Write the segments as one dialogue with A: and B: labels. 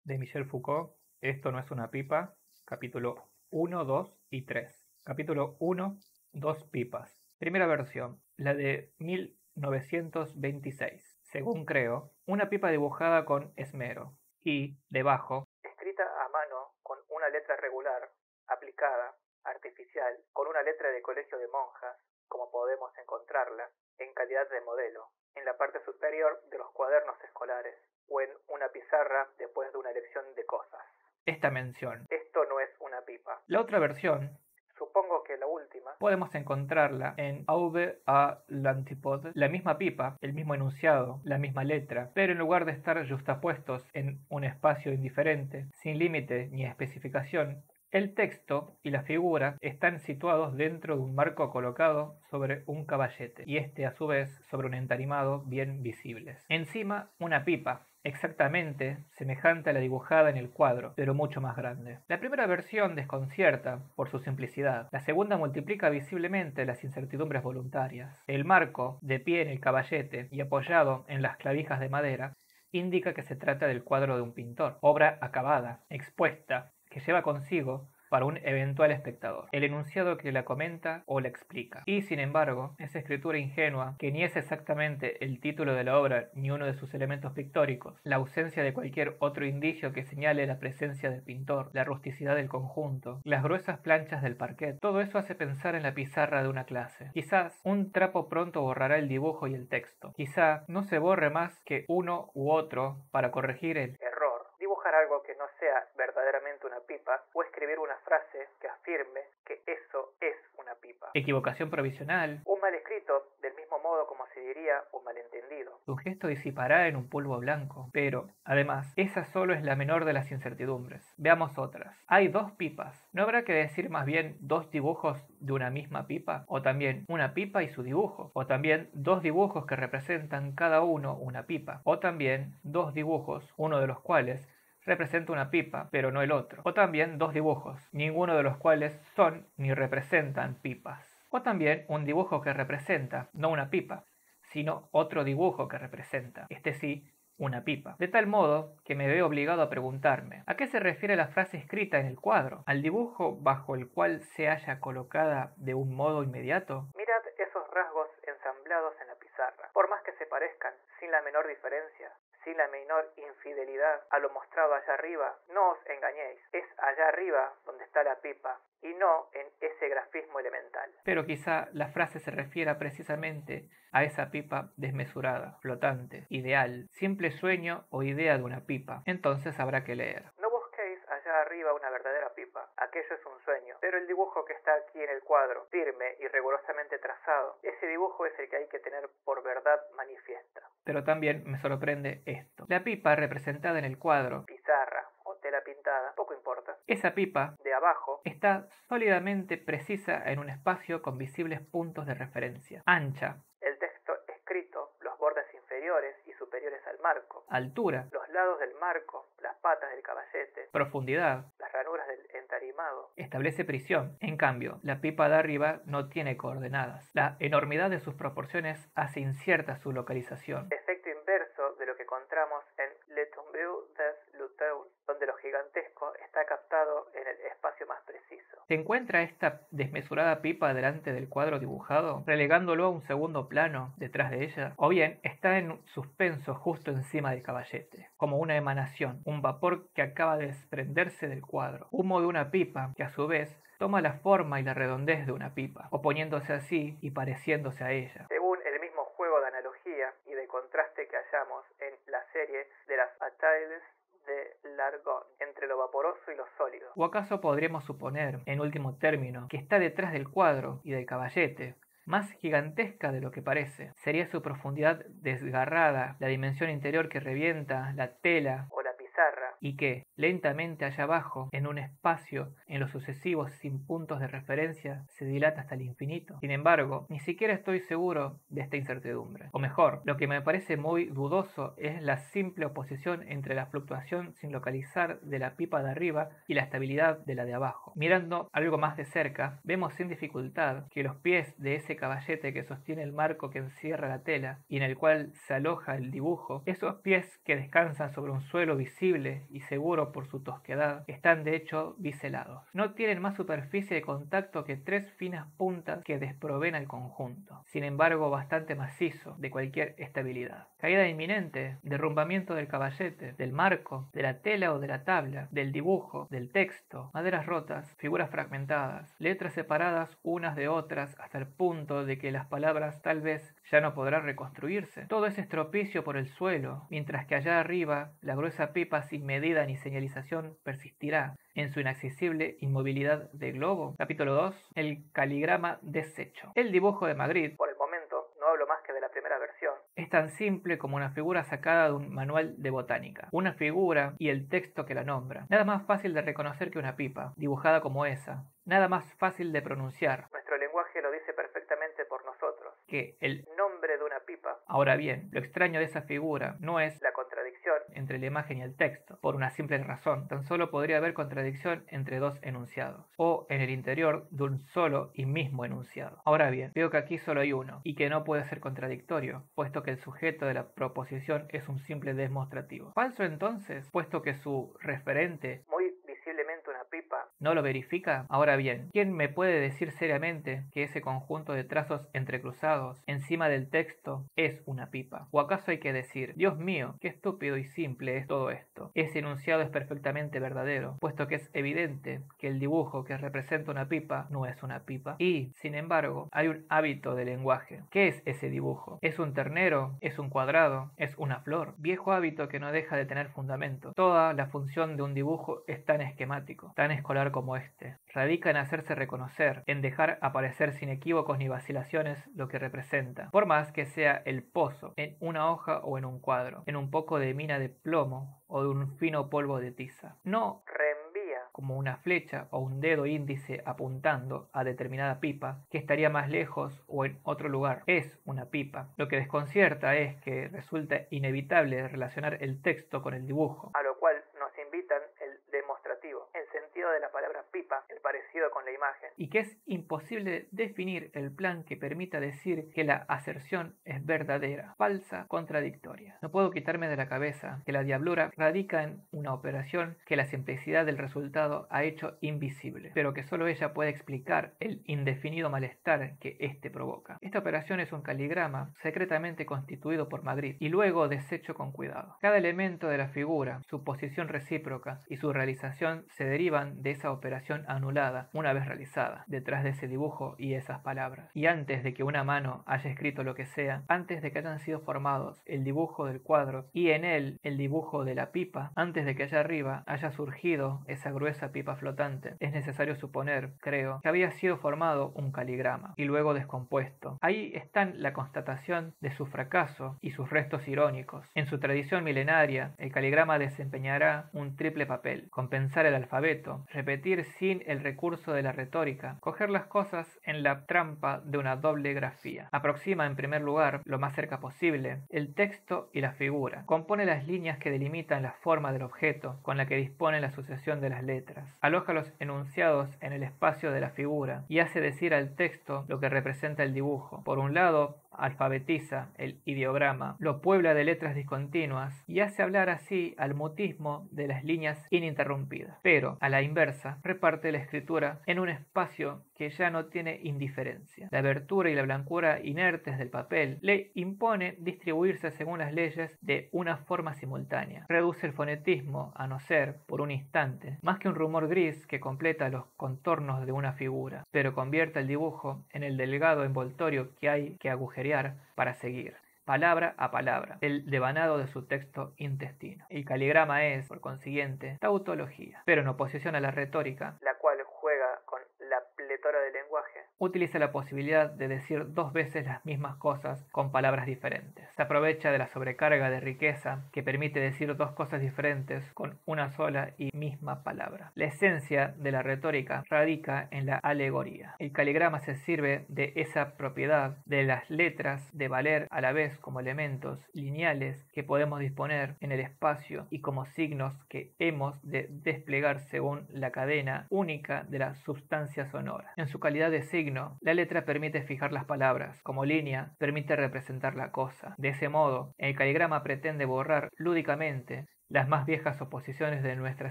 A: de Michel Foucault, Esto no es una pipa, capítulo 1, 2 y 3. Capítulo 1, 2 pipas. Primera versión, la de 1926. Según creo, una pipa dibujada con esmero y, debajo, escrita a mano con una letra regular, aplicada, artificial, con una letra de colegio de monjas, como podemos encontrarla, en calidad de modelo, en la parte superior de los cuadernos escolares, o en una pizarra después de una lección de cosas. Esta mención, esto no es una pipa. La otra versión, supongo que la última, podemos encontrarla en Aube à l'antipode, la misma pipa, el mismo enunciado, la misma letra, pero en lugar de estar justapuestos en un espacio indiferente, sin límite ni especificación, el texto y la figura están situados dentro de un marco colocado sobre un caballete, y este a su vez sobre un entarimado bien visibles. Encima, una pipa, exactamente semejante a la dibujada en el cuadro, pero mucho más grande. La primera versión desconcierta por su simplicidad. La segunda multiplica visiblemente las incertidumbres voluntarias. El marco, de pie en el caballete y apoyado en las clavijas de madera, indica que se trata del cuadro de un pintor, obra acabada, expuesta, que lleva consigo para un eventual espectador el enunciado que la comenta o la explica. Y sin embargo, esa escritura ingenua, que ni es exactamente el título de la obra ni uno de sus elementos pictóricos, la ausencia de cualquier otro indicio que señale la presencia del pintor, la rusticidad del conjunto, las gruesas planchas del parquet, todo eso hace pensar en la pizarra de una clase. Quizás un trapo pronto borrará el dibujo y el texto. Quizá no se borre más que uno u otro para corregir el error, dibujar algo que no sea verdaderamente una pipa o escribir una frase que afirme que eso es una pipa. Equivocación provisional. Un mal escrito, del mismo modo como se diría un malentendido. Su gesto disipará en un polvo blanco. Pero, además, esa solo es la menor de las incertidumbres. Veamos otras. Hay dos pipas. ¿No habrá que decir más bien dos dibujos de una misma pipa? O también una pipa y su dibujo. O también dos dibujos que representan cada uno una pipa. O también dos dibujos, uno de los cuales representa una pipa, pero no el otro. O también dos dibujos, ninguno de los cuales son ni representan pipas. O también un dibujo que representa, no una pipa, sino otro dibujo que representa, este sí, una pipa. De tal modo que me veo obligado a preguntarme, ¿a qué se refiere la frase escrita en el cuadro? ¿Al dibujo bajo el cual se halla colocada de un modo inmediato? Mirad esos rasgos ensamblados en la pizarra. Por más que se parezcan, sin la menor diferencia, sin la menor infidelidad a lo mostrado allá arriba, no os engañéis, es allá arriba donde está la pipa, y no en ese grafismo elemental. Pero quizá la frase se refiera precisamente a esa pipa desmesurada, flotante, ideal, simple sueño o idea de una pipa. Entonces habrá que leer. No busquéis allá arriba una verdadera pipa, aquello es un sueño, pero el dibujo que está aquí en el cuadro, firme y rigurosamente trazado, ese dibujo es el que hay que tener por verdad manifiesta. Pero también me sorprende esto. La pipa representada en el cuadro, pizarra o tela pintada, poco importa. Esa pipa, de abajo, está sólidamente precisa en un espacio con visibles puntos de referencia. Ancha. El texto escrito, los bordes inferiores y superiores al marco. Altura. Los lados del marco, las patas del caballete. Profundidad. Las ranuras del entarimado. Establece prisión. En cambio, la pipa de arriba no tiene coordenadas. La enormidad de sus proporciones hace incierta su localización. Efecto inverso de lo que encontramos en Le Tombeau des Luteus, donde lo gigantesco está captado en el espacio más preciso. ¿Se encuentra esta desmesurada pipa delante del cuadro dibujado, relegándolo a un segundo plano detrás de ella? ¿O bien está en suspenso justo encima del caballete, como una emanación, un vapor que acaba de desprenderse del cuadro, humo de una pipa que a su vez toma la forma y la redondez de una pipa, oponiéndose así y pareciéndose a ella, según el mismo juego de analogía y de contraste que hallamos en la serie de las Ataides de Largon, entre lo vaporoso y lo sólido. ¿O acaso podríamos suponer, en último término, que está detrás del cuadro y del caballete, más gigantesca de lo que parece? Sería su profundidad desgarrada, la dimensión interior que revienta la tela o la pizarra, y que, lentamente allá abajo, en un espacio en los sucesivos sin puntos de referencia, se dilata hasta el infinito. Sin embargo, ni siquiera estoy seguro de esta incertidumbre. O mejor, lo que me parece muy dudoso es la simple oposición entre la fluctuación sin localizar de la pipa de arriba y la estabilidad de la de abajo. Mirando algo más de cerca, vemos sin dificultad que los pies de ese caballete que sostiene el marco que encierra la tela y en el cual se aloja el dibujo, esos pies que descansan sobre un suelo visible simple y seguro por su tosquedad, están de hecho biselados. No tienen más superficie de contacto que 3 finas puntas que desproveen al conjunto, sin embargo bastante macizo de cualquier estabilidad. Caída inminente, derrumbamiento del caballete, del marco, de la tela o de la tabla, del dibujo, del texto, maderas rotas, figuras fragmentadas, letras separadas unas de otras hasta el punto de que las palabras tal vez ya no podrán reconstruirse. Todo es estropicio por el suelo, mientras que allá arriba la gruesa pipa sin medida ni señalización persistirá en su inaccesible inmovilidad de globo. Capítulo 2. El caligrama deshecho. El dibujo de Magritte, por el momento, no hablo más que de la primera versión, es tan simple como una figura sacada de un manual de botánica. Una figura y el texto que la nombra. Nada más fácil de reconocer que una pipa, dibujada como esa. Nada más fácil de pronunciar. Nuestro lenguaje lo dice perfectamente por nosotros. Que el nombre de una pipa. Ahora bien, lo extraño de esa figura no es la contradicción entre la imagen y el texto, por una simple razón. Tan solo podría haber contradicción entre dos enunciados, o en el interior de un solo y mismo enunciado. Ahora bien, veo que aquí solo hay uno, y que no puede ser contradictorio, puesto que el sujeto de la proposición es un simple demostrativo. Falso entonces, puesto que su referente, muy visiblemente una pipa, no lo verifica. Ahora bien, ¿quién me puede decir seriamente que ese conjunto de trazos entrecruzados encima del texto es una pipa? ¿O acaso hay que decir, Dios mío, qué estúpido y simple es todo esto? Ese enunciado es perfectamente verdadero, puesto que es evidente que el dibujo que representa una pipa no es una pipa. Y, sin embargo, hay un hábito de lenguaje. ¿Qué es ese dibujo? ¿Es un ternero? ¿Es un cuadrado? ¿Es una flor? Viejo hábito que no deja de tener fundamento. Toda la función de un dibujo es tan esquemático, tan escolar como este. Radica en hacerse reconocer, en dejar aparecer sin equívocos ni vacilaciones lo que representa, por más que sea el pozo, en una hoja o en un cuadro, en un poco de mina de plomo o de un fino polvo de tiza. No reenvía como una flecha o un dedo índice apuntando a determinada pipa que estaría más lejos o en otro lugar. Es una pipa. Lo que desconcierta es que resulta inevitable relacionar el texto con el dibujo, a lo cual nos invitan el demostrativo, el sentido de la palabra pipa, el parecido con la imagen, y que es imposible definir el plan que permita decir que la aserción es verdadera, falsa, contradictoria. No puedo quitarme de la cabeza que la diablura radica en una operación que la simplicidad del resultado ha hecho invisible, pero que solo ella puede explicar el indefinido malestar que éste provoca. Esta operación es un caligrama secretamente constituido por Magritte y luego deshecho con cuidado. Cada elemento de la figura, su posición recíproca y su realización se derivan de esa operación anulada una vez realizada, detrás de ese dibujo y esas palabras. Y antes de que una mano haya escrito lo que sea, antes de que hayan sido formados el dibujo del cuadro y en él el dibujo de la pipa, antes de que allá arriba haya surgido esa gruesa pipa flotante, es necesario suponer, creo, que había sido formado un caligrama y luego descompuesto. Ahí están la constatación de su fracaso y sus restos irónicos. En su tradición milenaria, el caligrama desempeñará un triple papel: compensar el alfabeto, repetir sin el recurso de la retórica, coger las cosas en la trampa de una doble grafía. Aproxima en primer lugar, lo más cerca posible, el texto y la figura. Compone las líneas que delimitan la forma del objeto con la que dispone la sucesión de las letras. Aloja los enunciados en el espacio de la figura y hace decir al texto lo que representa el dibujo. Por un lado, alfabetiza el ideograma, lo puebla de letras discontinuas y hace hablar así al mutismo de las líneas ininterrumpidas. Pero, a la inversa, reparte la escritura en un espacio que ya no tiene indiferencia. La abertura y la blancura inertes del papel le impone distribuirse según las leyes de una forma simultánea. Reduce el fonetismo a no ser, por un instante, más que un rumor gris que completa los contornos de una figura, pero convierte el dibujo en el delgado envoltorio que hay que agujerear para seguir, palabra a palabra, el devanado de su texto intestino. El caligrama es, por consiguiente, tautología, pero en oposición a la retórica, la cual juega con la pletora del lenguaje, utiliza la posibilidad de decir dos veces las mismas cosas con palabras diferentes. Se aprovecha de la sobrecarga de riqueza que permite decir dos cosas diferentes con una sola y misma palabra. La esencia de la retórica radica en la alegoría. El caligrama se sirve de esa propiedad de las letras de valer a la vez como elementos lineales que podemos disponer en el espacio y como signos que hemos de desplegar según la cadena única de la sustancia sonora. En su calidad de signo, la letra permite fijar las palabras, como línea permite representar la cosa. De ese modo, el caligrama pretende borrar lúdicamente las más viejas oposiciones de nuestra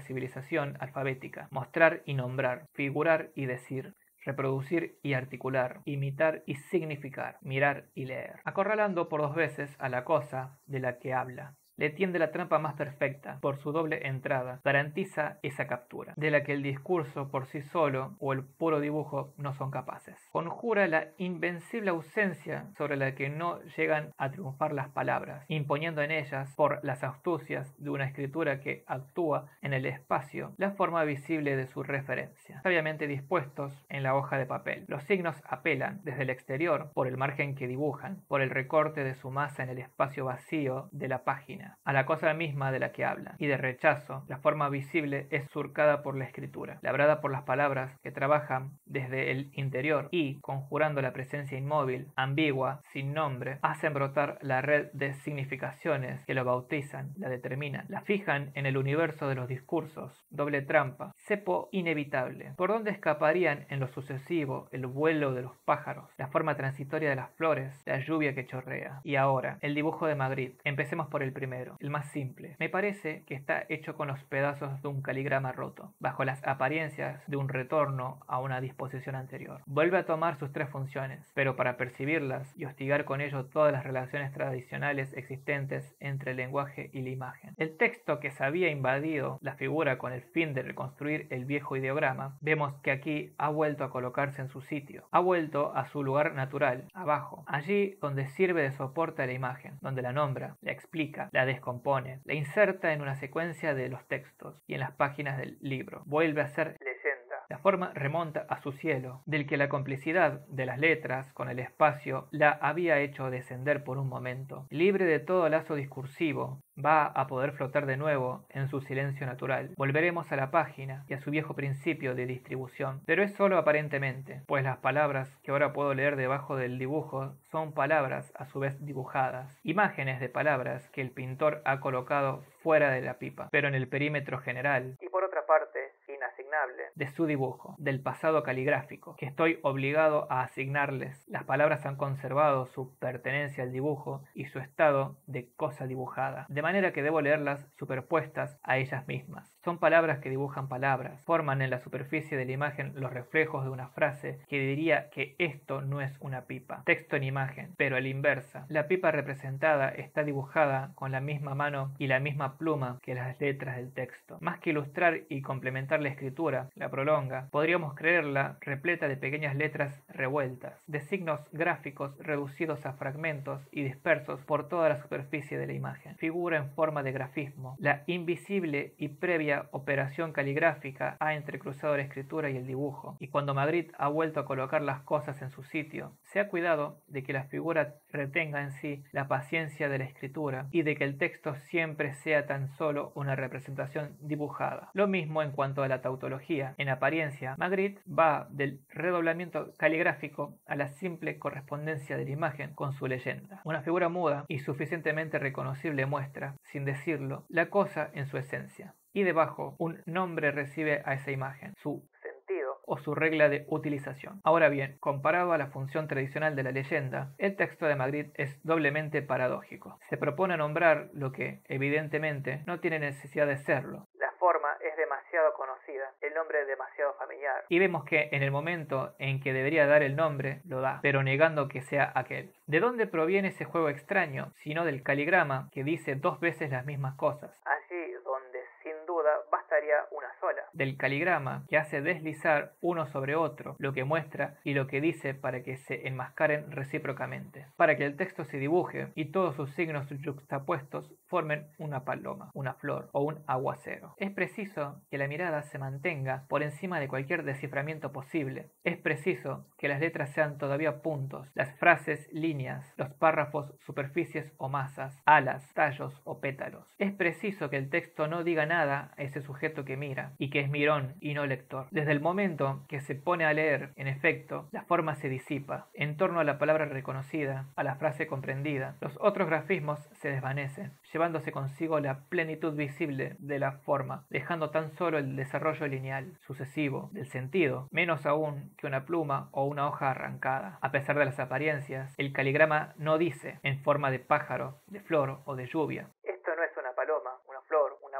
A: civilización alfabética: mostrar y nombrar, figurar y decir, reproducir y articular, imitar y significar, mirar y leer, acorralando por 2 veces a la cosa de la que habla. Le tiende la trampa más perfecta, por su doble entrada, garantiza esa captura, de la que el discurso por sí solo o el puro dibujo no son capaces. Conjura la invencible ausencia sobre la que no llegan a triunfar las palabras, imponiendo en ellas, por las astucias de una escritura que actúa en el espacio, la forma visible de su referencia, sabiamente dispuestos en la hoja de papel. Los signos apelan, desde el exterior, por el margen que dibujan, por el recorte de su masa en el espacio vacío de la página, a la cosa misma de la que hablan, y de rechazo, la forma visible es surcada por la escritura, labrada por las palabras que trabajan desde el interior y, conjurando la presencia inmóvil, ambigua, sin nombre, hacen brotar la red de significaciones que lo bautizan, la determinan, la fijan en el universo de los discursos. Doble trampa, cepo inevitable, por donde escaparían en lo sucesivo el vuelo de los pájaros, la forma transitoria de las flores, la lluvia que chorrea. Y ahora, el dibujo de Magritte. Empecemos por el primero, el más simple. Me parece que está hecho con los pedazos de un caligrama roto, bajo las apariencias de un retorno a una disposición anterior. Vuelve a tomar sus 3 funciones, pero para percibirlas y hostigar con ello todas las relaciones tradicionales existentes entre el lenguaje y la imagen. El texto que se había invadido la figura con el fin de reconstruir el viejo ideograma, vemos que aquí ha vuelto a colocarse en su sitio, ha vuelto a su lugar natural, abajo, allí donde sirve de soporte a la imagen, donde la nombra, la explica, la descompone, la inserta en una secuencia de los textos y en las páginas del libro. Vuelve a ser leyenda. La forma remonta a su cielo, del que la complicidad de las letras con el espacio la había hecho descender por un momento. Libre de todo lazo discursivo, va a poder flotar de nuevo en su silencio natural. Volveremos a la página y a su viejo principio de distribución, pero es solo aparentemente, pues las palabras que ahora puedo leer debajo del dibujo son palabras a su vez dibujadas, imágenes de palabras que el pintor ha colocado fuera de la pipa, pero en el perímetro general, y por otra parte inasignable, de su dibujo, del pasado caligráfico, que estoy obligado a asignarles. Las palabras han conservado su pertenencia al dibujo y su estado de cosa dibujada, de manera que debo leerlas superpuestas a ellas mismas. Son palabras que dibujan palabras, forman en la superficie de la imagen los reflejos de una frase que diría que esto no es una pipa. Texto en imagen, pero a la inversa. La pipa representada está dibujada con la misma mano y la misma pluma que las letras del texto. Más que ilustrar y complementar la escritura, la prolonga, podríamos creerla repleta de pequeñas letras revueltas, de signos gráficos reducidos a fragmentos y dispersos por toda la superficie de la imagen. Figura en forma de grafismo. La invisible y previa operación caligráfica ha entrecruzado la escritura y el dibujo, y cuando Magritte ha vuelto a colocar las cosas en su sitio, se ha cuidado de que la figura retenga en sí la paciencia de la escritura y de que el texto siempre sea tan solo una representación dibujada. Lo mismo en cuanto a la tautología. En apariencia, Magritte va del redoblamiento caligráfico a la simple correspondencia de la imagen con su leyenda. Una figura muda y suficientemente reconocible muestra, sin decirlo, la cosa en su esencia. Y debajo, un nombre recibe a esa imagen, su sentido o su regla de utilización. Ahora bien, comparado a la función tradicional de la leyenda, el texto de Magritte es doblemente paradójico. Se propone nombrar lo que, evidentemente, no tiene necesidad de serlo. La forma es demasiado conocida, el nombre es demasiado familiar. Y vemos que en el momento en que debería dar el nombre, lo da, pero negando que sea aquel. ¿De dónde proviene ese juego extraño? Sino del caligrama que dice 2 veces las mismas cosas. Allí donde sin duda bastaría una sola. Del caligrama que hace deslizar uno sobre otro lo que muestra y lo que dice para que se enmascaren recíprocamente, para que el texto se dibuje y todos sus signos yuxtapuestos formen una paloma, una flor o un aguacero. Es preciso que la mirada se mantenga por encima de cualquier desciframiento posible. Es preciso que las letras sean todavía puntos, las frases líneas, los párrafos superficies o masas, alas, tallos o pétalos. Es preciso que el texto no diga nada a ese sujeto que mira y que es mirón y no lector. Desde el momento que se pone a leer, en efecto, la forma se disipa. En torno a la palabra reconocida, a la frase comprendida, los otros grafismos se desvanecen, llevándose consigo la plenitud visible de la forma, dejando tan solo el desarrollo lineal, sucesivo, del sentido, menos aún que una pluma o una hoja arrancada. A pesar de las apariencias, el caligrama no dice, en forma de pájaro, de flor o de lluvia: esto no es una paloma, una flor, un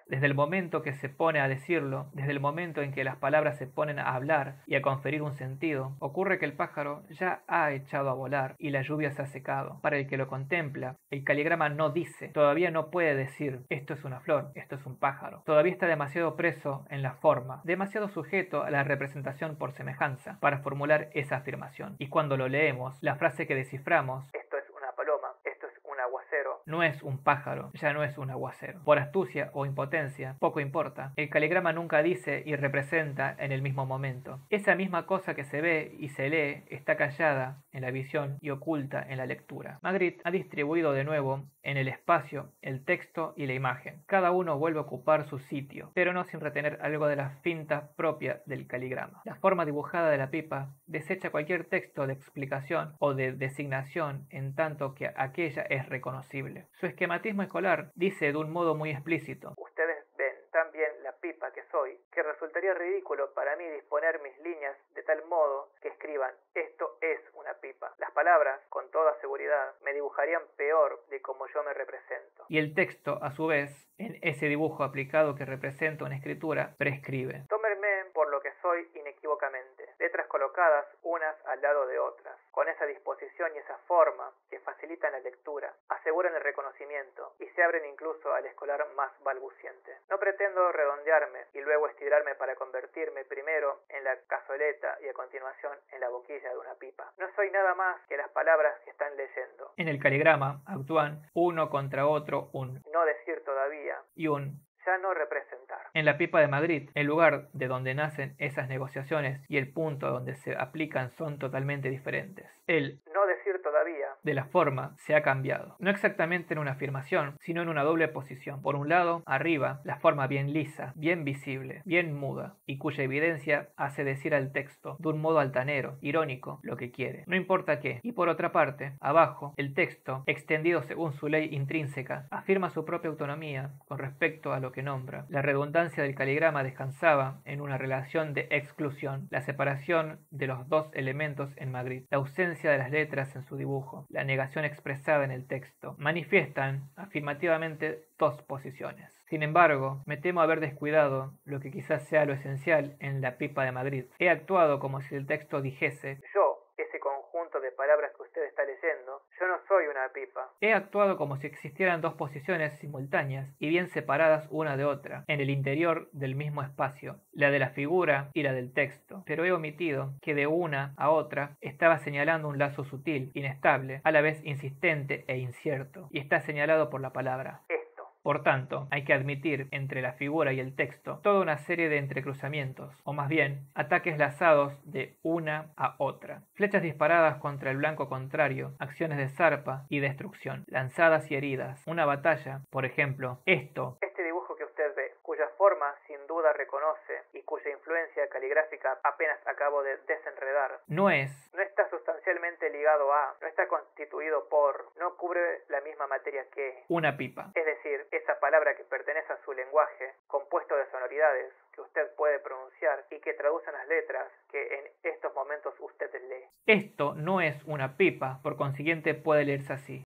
A: Desde el momento que se pone a decirlo, desde el momento en que las palabras se ponen a hablar y a conferir un sentido, ocurre que el pájaro ya ha echado a volar y la lluvia se ha secado. Para el que lo contempla, el caligrama no dice, todavía no puede decir, esto es una flor, esto es un pájaro. Todavía está demasiado preso en la forma, demasiado sujeto a la representación por semejanza, para formular esa afirmación. Y cuando lo leemos, la frase que desciframos, esto es una paloma, esto es un aguacero, no es un pájaro, ya no es un aguacero. Por astucia o impotencia, poco importa. El caligrama nunca dice y representa en el mismo momento. Esa misma cosa que se ve y se lee está callada en la visión y oculta en la lectura. Magritte ha distribuido de nuevo en el espacio el texto y la imagen. Cada uno vuelve a ocupar su sitio, pero no sin retener algo de la finta propia del caligrama. La forma dibujada de la pipa desecha cualquier texto de explicación o de designación en tanto que aquella es reconocible. Su esquematismo escolar dice de un modo muy explícito: ustedes ven tan bien la pipa que soy, que resultaría ridículo para mí disponer mis líneas de tal modo que escriban esto es una pipa. Las palabras, con toda seguridad, me dibujarían peor de como yo me represento. Y el texto, a su vez, en ese dibujo aplicado que representa una escritura, prescribe. Tómenme por lo que soy inequívocamente, letras colocadas unas al lado de otras, con esa disposición y esa forma que facilitan la lectura, aseguran el reconocimiento y se abren incluso al escolar más balbuciente. No pretendo redondearme y luego estirarme para convertirme primero en la cazoleta y a continuación en la boquilla de una pipa. No soy nada más que las palabras que están leyendo. En el caligrama actúan uno contra otro un no decir todavía y un ya no representar. En la pipa de Magritte, el lugar de donde nacen esas negociaciones y el punto donde se aplican son totalmente diferentes. El no decir todavía de la forma se ha cambiado, no exactamente en una afirmación, sino en una doble posición. Por un lado, arriba, la forma bien lisa, bien visible, bien muda, y cuya evidencia hace decir al texto, de un modo altanero, irónico, lo que quiere, no importa qué. Y por otra parte, abajo, el texto, extendido según su ley intrínseca, afirma su propia autonomía con respecto a lo que nombra. La redundancia del caligrama descansaba en una relación de exclusión, la separación de los dos elementos en Magritte, la ausencia de las letras en su dibujo, la negación expresada en el texto, manifiestan afirmativamente dos posiciones. Sin embargo, me temo haber descuidado lo que quizás sea lo esencial en la pipa de Magritte. He actuado como si el texto dijese: yo, ese conjunto de palabras que usted está leyendo, yo no soy una pipa. He actuado como si existieran dos posiciones simultáneas y bien separadas una de otra, en el interior del mismo espacio, la de la figura y la del texto, pero he omitido que de una a otra estaba señalando un lazo sutil, inestable, a la vez insistente e incierto, y está señalado por la palabra esto. Por tanto, hay que admitir entre la figura y el texto toda una serie de entrecruzamientos, o más bien, ataques lazados de una a otra, flechas disparadas contra el blanco contrario, acciones de zarpa y destrucción, lanzadas y heridas, una batalla, por ejemplo, este dibujo que usted ve, cuya forma sin duda reconoce y cuya influencia caligráfica apenas acabo de desenredar, no está sustancialmente ligado a, no está constituido por, no cubre la misma materia que una pipa, es decir, esa palabra que pertenece a su lenguaje, compuesto de sonoridades que usted puede pronunciar y que traducen las letras que en estos momentos usted lee. Esto no es una pipa, por consiguiente puede leerse así.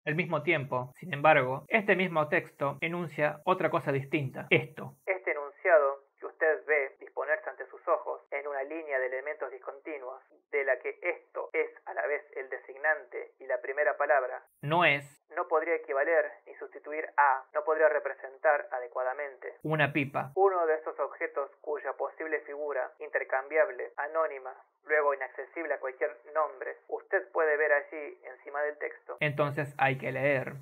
A: Al mismo tiempo, sin embargo, este mismo texto enuncia otra cosa distinta. Este enunciado que usted ve disponerse ante sus ojos en una línea de elementos discontinuos, de la que esto es a la vez el designante y la primera palabra, no podría equivaler ni sustituir a, no podría representar adecuadamente una pipa, uno de esos objetos cuya posible figura, intercambiable, anónima, luego inaccesible a cualquier nombre, usted puede ver allí encima del texto. Entonces hay que leer.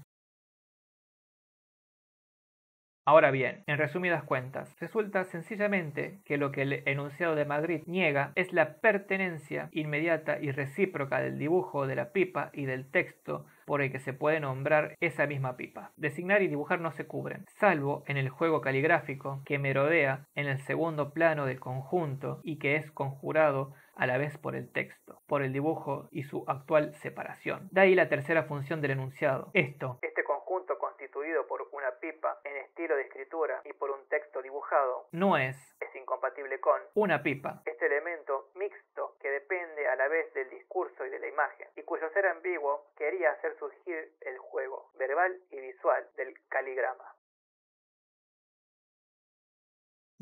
A: Ahora bien, en resumidas cuentas, resulta sencillamente que lo que el enunciado de Magritte niega es la pertenencia inmediata y recíproca del dibujo de la pipa y del texto por el que se puede nombrar esa misma pipa. Designar y dibujar no se cubren, salvo en el juego caligráfico que merodea en el segundo plano del conjunto y que es conjurado a la vez por el texto, por el dibujo y su actual separación. De ahí la tercera función del enunciado. Este conjunto constituido por una pipa en estilo de escritura y por un texto dibujado es incompatible con una pipa, este elemento mixto que depende a la vez del discurso y de la imagen, y cuyo ser ambiguo quería hacer surgir el juego. verbal y visual del caligrama.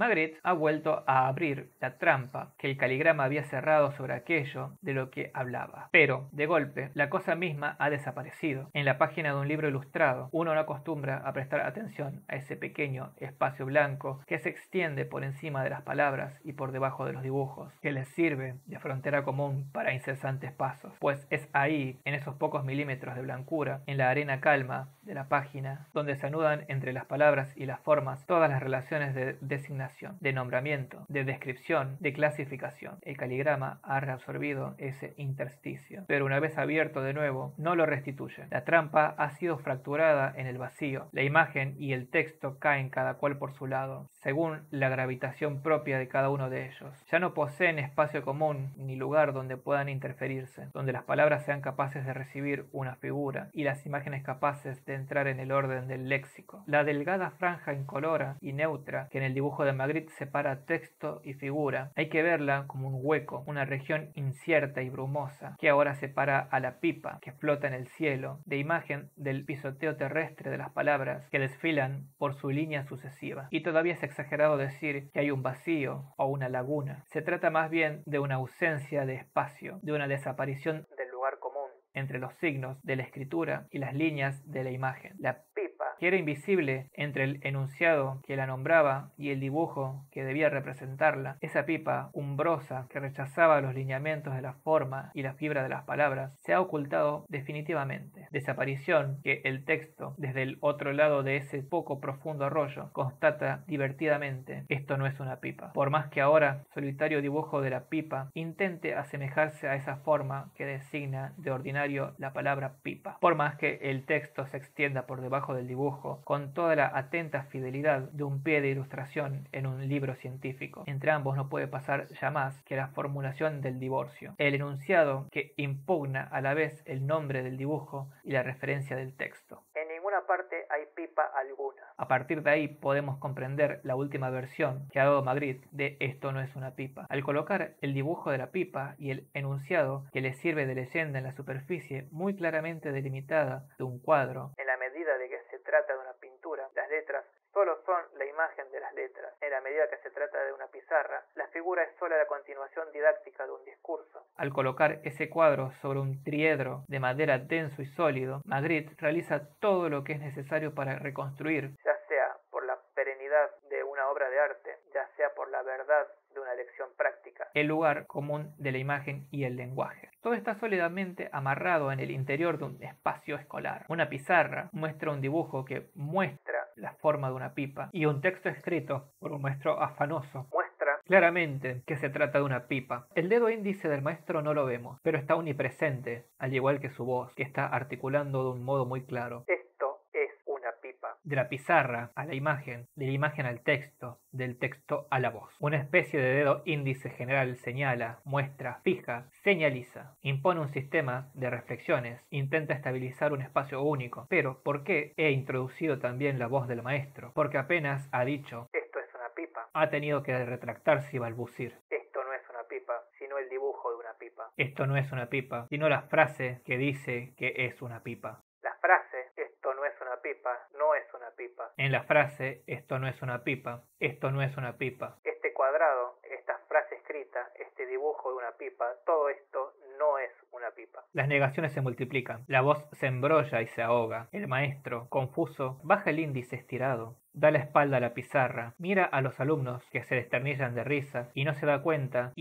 A: Magritte ha vuelto a abrir la trampa que el caligrama había cerrado sobre aquello de lo que hablaba. Pero, de golpe, la cosa misma ha desaparecido. En la página de un libro ilustrado, uno no acostumbra a prestar atención a ese pequeño espacio blanco que se extiende por encima de las palabras y por debajo de los dibujos, que les sirve de frontera común para incesantes pasos, pues es ahí, en esos pocos milímetros de blancura, en la arena calma de la página, donde se anudan entre las palabras y las formas todas las relaciones de designación, de nombramiento, de descripción, de clasificación. El caligrama ha reabsorbido ese intersticio, pero una vez abierto de nuevo, no lo restituye. La trampa ha sido fracturada en el vacío. La imagen y el texto caen cada cual por su lado, según la gravitación propia de cada uno de ellos. Ya no poseen espacio común ni lugar donde puedan interferirse, donde las palabras sean capaces de recibir una figura y las imágenes capaces de entrar en el orden del léxico. La delgada franja incolora y neutra que en el dibujo de Magritte separa texto y figura, hay que verla como un hueco, una región incierta y brumosa, que ahora separa a la pipa que flota en el cielo, de imagen del pisoteo terrestre de las palabras que desfilan por su línea sucesiva. Y todavía es exagerado decir que hay un vacío o una laguna. Se trata más bien de una ausencia de espacio, de una desaparición del lugar común entre los signos de la escritura y las líneas de la imagen. La pipa, que era invisible entre el enunciado que la nombraba y el dibujo que debía representarla, esa pipa umbrosa que rechazaba los lineamientos de la forma y la fibra de las palabras, se ha ocultado definitivamente. Desaparición que el texto, desde el otro lado de ese poco profundo arroyo, constata divertidamente: esto no es una pipa. Por más que ahora, solitario dibujo de la pipa, intente asemejarse a esa forma que designa de ordinario la palabra pipa. Por más que el texto se extienda por debajo del dibujo, con toda la atenta fidelidad de un pie de ilustración en un libro científico, entre ambos no puede pasar ya más que la formulación del divorcio, el enunciado que impugna a la vez el nombre del dibujo y la referencia del texto. En ninguna parte hay pipa alguna. A partir de ahí podemos comprender la última versión que ha dado Magritte de esto no es una pipa. Al colocar el dibujo de la pipa y el enunciado que le sirve de leyenda en la superficie muy claramente delimitada de un cuadro, en la medida de que se trata de una pintura, las letras solo son la imagen de las letras. En la medida que se trata de una pizarra, la figura es solo la continuación didáctica de un discurso. Al colocar ese cuadro sobre un triedro de madera denso y sólido, Magritte realiza todo lo que es necesario para reconstruir, ya sea por la perenidad de una obra de arte, ya sea por la verdad de una lección práctica, el lugar común de la imagen y el lenguaje. Todo está sólidamente amarrado en el interior de un espacio escolar. Una pizarra muestra un dibujo que muestra la forma de una pipa, y un texto escrito por un maestro afanoso muestra claramente que se trata de una pipa. El dedo índice del maestro no lo vemos, pero está omnipresente, al igual que su voz, que está articulando de un modo muy claro: esto es una pipa. De la pizarra a la imagen, de la imagen al texto, del texto a la voz. Una especie de dedo índice general señala, muestra, fija, señaliza, impone un sistema de reflexiones, intenta estabilizar un espacio único. Pero, ¿por qué he introducido también la voz del maestro? Porque apenas ha dicho esto es una pipa, ha tenido que retractarse y balbucir: esto no es una pipa, sino el dibujo de una pipa. Esto no es una pipa, sino la frase que dice que es una pipa. La frase, esto no es una pipa, no es una pipa. En la frase, esto no es una pipa, esto no es una pipa. Este cuadrado, esta frase escrita, este dibujo de una pipa, todo esto no es una pipa. Las negaciones se multiplican, la voz se embrolla y se ahoga. El maestro, confuso, baja el índice estirado, da la espalda a la pizarra, mira a los alumnos que se desternillan de risa y no se da cuenta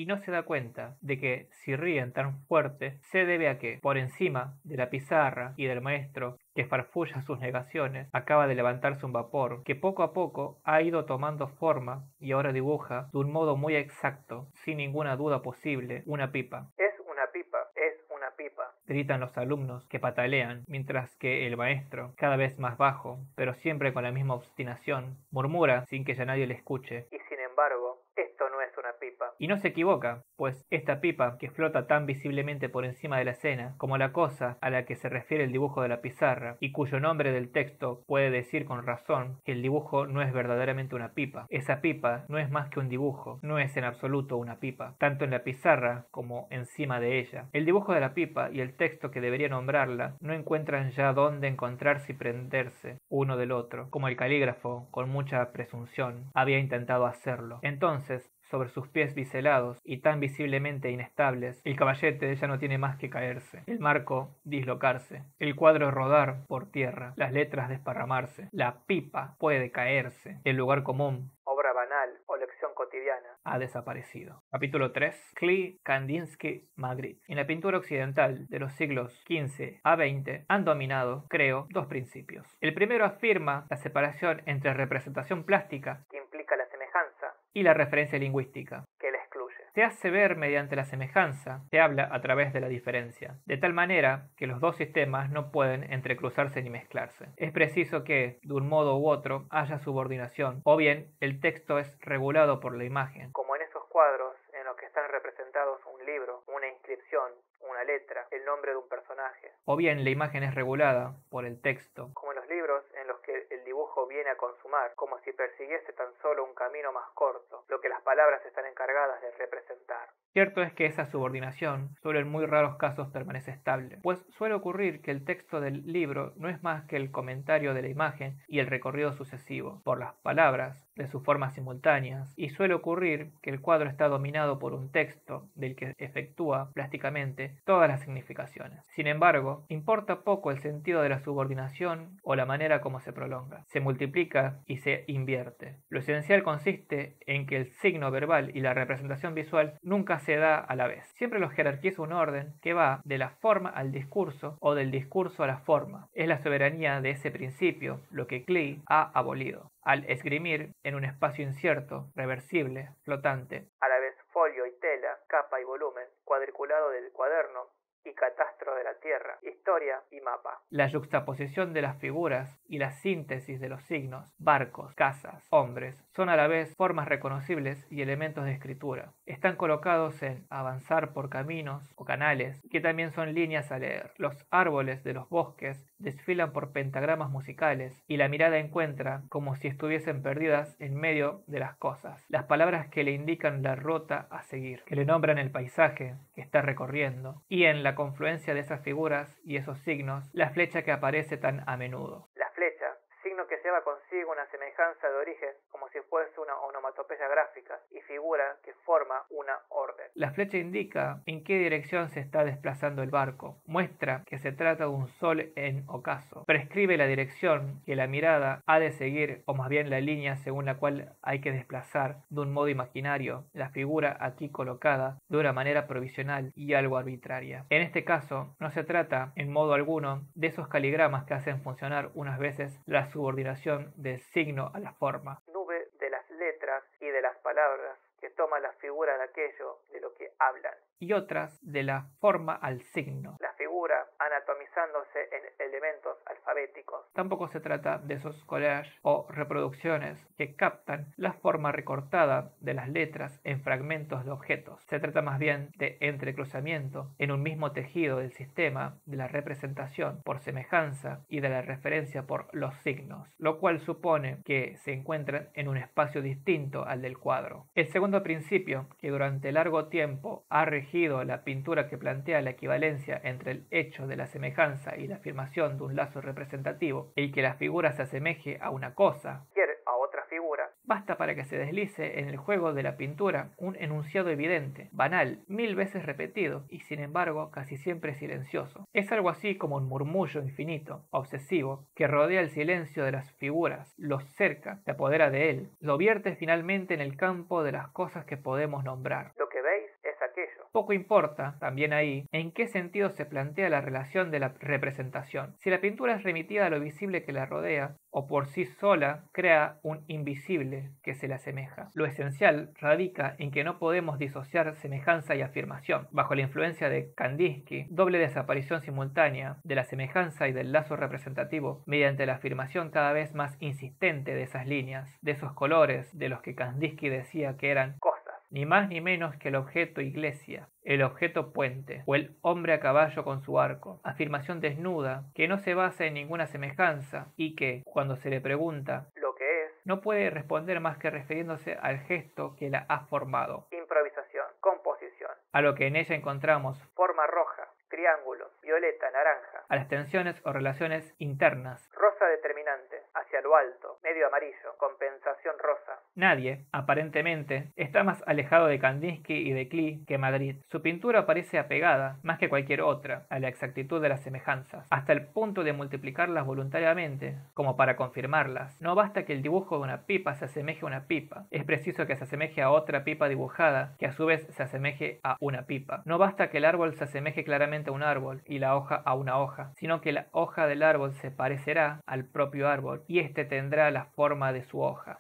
A: de que si ríen tan fuerte se debe a que, por encima de la pizarra y del maestro que farfulla sus negaciones, acaba de levantarse un vapor que poco a poco ha ido tomando forma y ahora dibuja de un modo muy exacto, sin ninguna duda posible, una pipa. Es una pipa, es una pipa, gritan los alumnos que patalean, mientras que el maestro, cada vez más bajo, pero siempre con la misma obstinación, murmura sin que ya nadie le escuche: y sin embargo, esto no es una pipa. pipa. Y no se equivoca, pues esta pipa, que flota tan visiblemente por encima de la escena, como la cosa a la que se refiere el dibujo de la pizarra, y cuyo nombre del texto puede decir con razón que el dibujo no es verdaderamente una pipa. Esa pipa no es más que un dibujo, no es en absoluto una pipa, tanto en la pizarra como encima de ella. El dibujo de la pipa y el texto que debería nombrarla no encuentran ya dónde encontrarse y prenderse uno del otro, como el calígrafo, con mucha presunción, había intentado hacerlo. Entonces, sobre sus pies biselados y tan visiblemente inestables, el caballete ya no tiene más que caerse, el marco dislocarse, el cuadro rodar por tierra, las letras desparramarse, la pipa puede caerse, el lugar común, obra banal o lección cotidiana, ha desaparecido. Capítulo 3. Klee, Kandinsky, Magritte. En la pintura occidental de los siglos XV a XX han dominado, creo, dos principios. El primero afirma la separación entre representación plástica, que implica la semejanza, y la referencia lingüística, que la excluye. Se hace ver mediante la semejanza, se habla a través de la diferencia, de tal manera que los dos sistemas no pueden entrecruzarse ni mezclarse. Es preciso que, de un modo u otro, haya subordinación, o bien el texto es regulado por la imagen, como en esos cuadros en los que están representados un libro, una inscripción, una letra, el nombre de un personaje, o bien la imagen es regulada por el texto, como en los libros en los que el dibujo viene a consumar, como si persiguiese tan solo un camino más corto, lo que las palabras están encargadas de representar. Cierto es que esa subordinación solo en muy raros casos permanece estable, pues suele ocurrir que el texto del libro no es más que el comentario de la imagen y el recorrido sucesivo por las palabras de sus formas simultáneas, y suele ocurrir que el cuadro está dominado por un texto del que efectúa plásticamente todas las significaciones. Sin embargo, importa poco el sentido de la subordinación o la manera como se prolonga, se multiplica y se invierte. Lo esencial consiste en que el signo verbal y la representación visual nunca se da a la vez. Siempre los jerarquiza un orden que va de la forma al discurso o del discurso a la forma. Es la soberanía de ese principio lo que Klee ha abolido, al esgrimir en un espacio incierto, reversible, flotante, a la vez folio y tela, capa y volumen, cuadriculado del cuaderno y catastro de la tierra, historia y mapa. La yuxtaposición de las figuras y la síntesis de los signos, barcos, casas, hombres, son a la vez formas reconocibles y elementos de escritura. Están colocados en avanzar por caminos o canales, que también son líneas a leer. Los árboles de los bosques desfilan por pentagramas musicales y la mirada encuentra como si estuviesen perdidas en medio de las cosas. Las palabras que le indican la ruta a seguir, que le nombran el paisaje que está recorriendo, y en la confluencia de esas figuras y esos signos, la flecha que aparece tan a menudo. La flecha, signo que lleva consigo una semejanza de origen como si fuese una onomatopeya gráfica y figura que forma una orden. La flecha indica en qué dirección se está desplazando el barco, muestra que se trata de un sol en ocaso, prescribe la dirección que la mirada ha de seguir o más bien la línea según la cual hay que desplazar de un modo imaginario la figura aquí colocada de una manera provisional y algo arbitraria. En este caso no se trata en modo alguno de esos caligramas que hacen funcionar unas veces la subordinación del signo a la forma, nube de las letras y de las palabras que toma la figura de aquello de lo que hablan, y otras de la forma al signo, la figura anatomizándose en elementos alfabéticos. Tampoco se trata de esos collages o reproducciones que captan la forma recortada de las letras en fragmentos de objetos. Se trata más bien de entrecruzamiento en un mismo tejido del sistema de la representación por semejanza y de la referencia por los signos, lo cual supone que se encuentran en un espacio distinto al del cuadro. El segundo principio, que durante largo tiempo ha regido la pintura, que plantea la equivalencia entre el hecho de la semejanza y la afirmación de un lazo representativo, el que la figura se asemeje a una cosa, a otra figura, basta para que se deslice en el juego de la pintura un enunciado evidente, banal, 1000 veces repetido y sin embargo casi siempre silencioso. Es algo así como un murmullo infinito, obsesivo, que rodea el silencio de las figuras, lo cerca, se apodera de él, lo vierte finalmente en el campo de las cosas que podemos nombrar. Lo que veis es aquello. Poco importa, también ahí, en qué sentido se plantea la relación de la representación. Si la pintura es remitida a lo visible que la rodea, o por sí sola crea un invisible que se le asemeja. Lo esencial radica en que no podemos disociar semejanza y afirmación. Bajo la influencia de Kandinsky, doble desaparición simultánea de la semejanza y del lazo representativo mediante la afirmación cada vez más insistente de esas líneas, de esos colores de los que Kandinsky decía que eran cosas. ni más ni menos que el objeto iglesia, el objeto puente, o el hombre a caballo con su arco, afirmación desnuda, que no se basa en ninguna semejanza, y que, cuando se le pregunta lo que es, no puede responder más que refiriéndose al gesto que la ha formado. Improvisación, composición. A lo que en ella encontramos forma roja, triángulo, violeta, naranja, a las tensiones o relaciones internas, rosa determinante, hacia lo alto, medio amarillo, compensación rosa. Nadie, aparentemente, está más alejado de Kandinsky y de Klee que Magritte. Su pintura parece apegada, más que cualquier otra, a la exactitud de las semejanzas, hasta el punto de multiplicarlas voluntariamente, como para confirmarlas. No basta que el dibujo de una pipa se asemeje a una pipa, es preciso que se asemeje a otra pipa dibujada, que a su vez se asemeje a una pipa. No basta que el árbol se asemeje claramente a un árbol y la hoja a una hoja, sino que la hoja del árbol se parecerá al propio árbol y éste tendrá la forma de su hoja.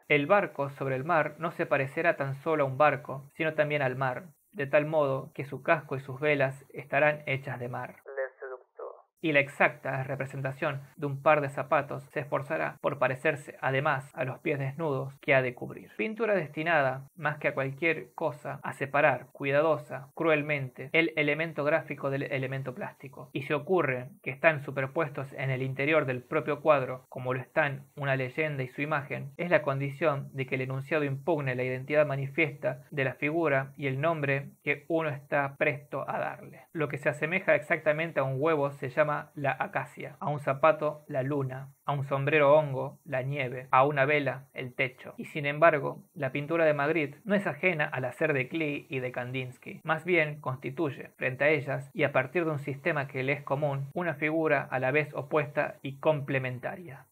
A: El barco sobre el mar no se parecerá tan solo a un barco, sino también al mar, de tal modo que su casco y sus velas estarán hechas de mar. Y la exacta representación de un par de zapatos se esforzará por parecerse además a los pies desnudos que ha de cubrir. Pintura destinada, más que a cualquier cosa, a separar cuidadosa, cruelmente, el elemento gráfico del elemento plástico. Y si ocurre que están superpuestos en el interior del propio cuadro, como lo están una leyenda y su imagen, es la condición de que el enunciado impugne la identidad manifiesta de la figura y el nombre que uno está presto a darle. Lo que se asemeja exactamente a un huevo se llama la acacia, a un zapato la luna, a un sombrero hongo la nieve, a una vela el techo. Y sin embargo, la pintura de Magritte no es ajena al hacer de Klee y de Kandinsky, más bien constituye, frente a ellas, y a partir de un sistema que le es común, una figura a la vez opuesta y complementaria.